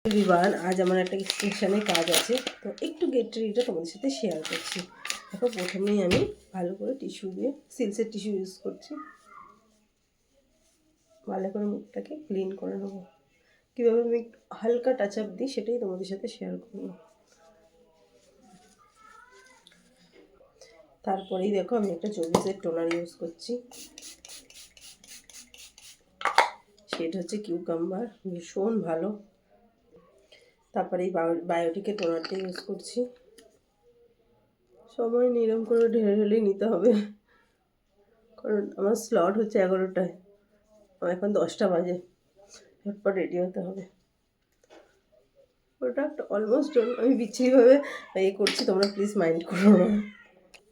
Everyone, আজ আমার একটা এক্সটেনশনে কাজ আছে, তো একটু গেট রেডিটা তোমাদের সাথে শেয়ার করছি। দেখো, প্রথমেই আমি ভালো করে টিস্যু দিয়ে, সিল্কের টিস্যু ইউজ করছি, ভালো করে মুখটাকে ক্লিন করে নেবো। কীভাবে আমি হালকা টাচ আপ দিই সেটাই তোমাদের সাথে শেয়ার করবো। তারপরেই দেখো, আমি একটা 24-এর টোনার ইউজ করছি, সেটা হচ্ছে কিউকাম্বার, ভীষণ ভালো। তারপরে এই বায়োটিকের টোনারটা ইউজ করছি। সময় নিরম করে ঢেলে ঢেলেই নিতে হবে, কারণ আমার স্লট হচ্ছে 11টায়, আমার এখন 10টা বাজে, এরপর রেডি হতে হবে। Product almost done. আমি বিচ্ছিরিভাবে করছি, তোমরা প্লিজ মাইন্ড করো না।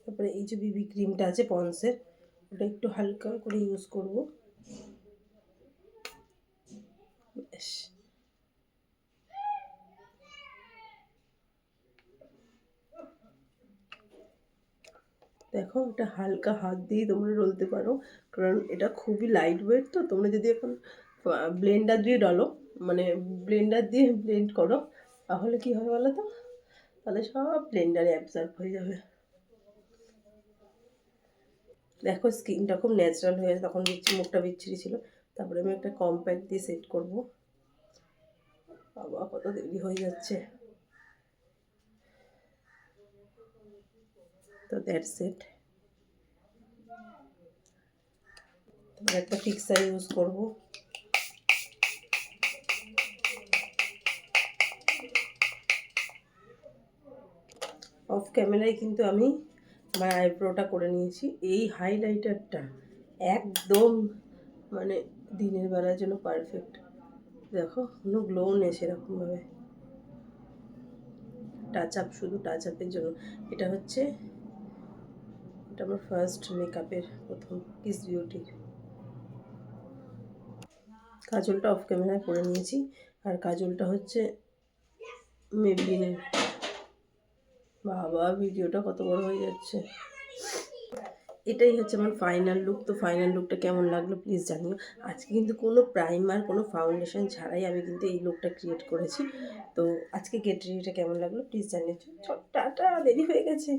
তারপরে এই যে বিবি ক্রিমটা আছে পন্সের, ওটা একটু হালকা করে ইউজ করব। বেশ, দেখো, এটা হালকা হাত দিয়ে তোমরা ডলতে পারো, কারণ এটা খুবই লাইট ওয়েট। তো তোমরা যদি এখন ব্লেন্ডার দিয়ে ডলো, মানে ব্লেন্ডার দিয়ে ব্লেন্ড করো, তাহলে কি হবে বলো তো, তাহলে সব ব্লেন্ডারে অ্যাবজর্ব হয়ে যাবে। দেখো, স্কিনটা খুব ন্যাচারাল হয়ে গেছে, তখন মুখটা বিচ্ছিরি ছিল। তারপরে আমি একটা কম্প্যাক্ট দিয়ে সেট করব। বাবা, কত দেরি হয়ে যাচ্ছে। তো দ্যাটস ইট। তারপরে একটা ফিক্সার ইউজ করব। অফ ক্যামেরায় কিন্তু আমি আমার আইব্রোটা করে নিয়েছি। এই হাইলাইটারটা একদম মানে দিনের বেলার জন্য পারফেক্ট। দেখো, কোনো গ্লো নেই সেরকমভাবে, টাচ আপ, শুধু টাচ আপের জন্য। এটা আমার ফার্স্ট মেকআপের প্রথম কিস বিউটির। কাজলটা অফ ক্যামেরায় করে নিয়েছি, আর কাজলটা হচ্ছে মেবলিনের। বাবা, ভিডিওটা কত বড় হয়ে যাচ্ছে। এটাই হচ্ছে আমার ফাইনাল লুক। তো ফাইনাল লুকটা কেমন লাগলো প্লিজ জানিও। আজকে কিন্তু কোনো প্রাইমার, কোনো ফাউন্ডেশন ছাড়াই আমি কিন্তু এই লুকটা ক্রিয়েট করেছি। তো আজকে গেট রেডিটা কেমন লাগলো প্লিজ জানিও। টাটা, দেরি হয়ে গেছে।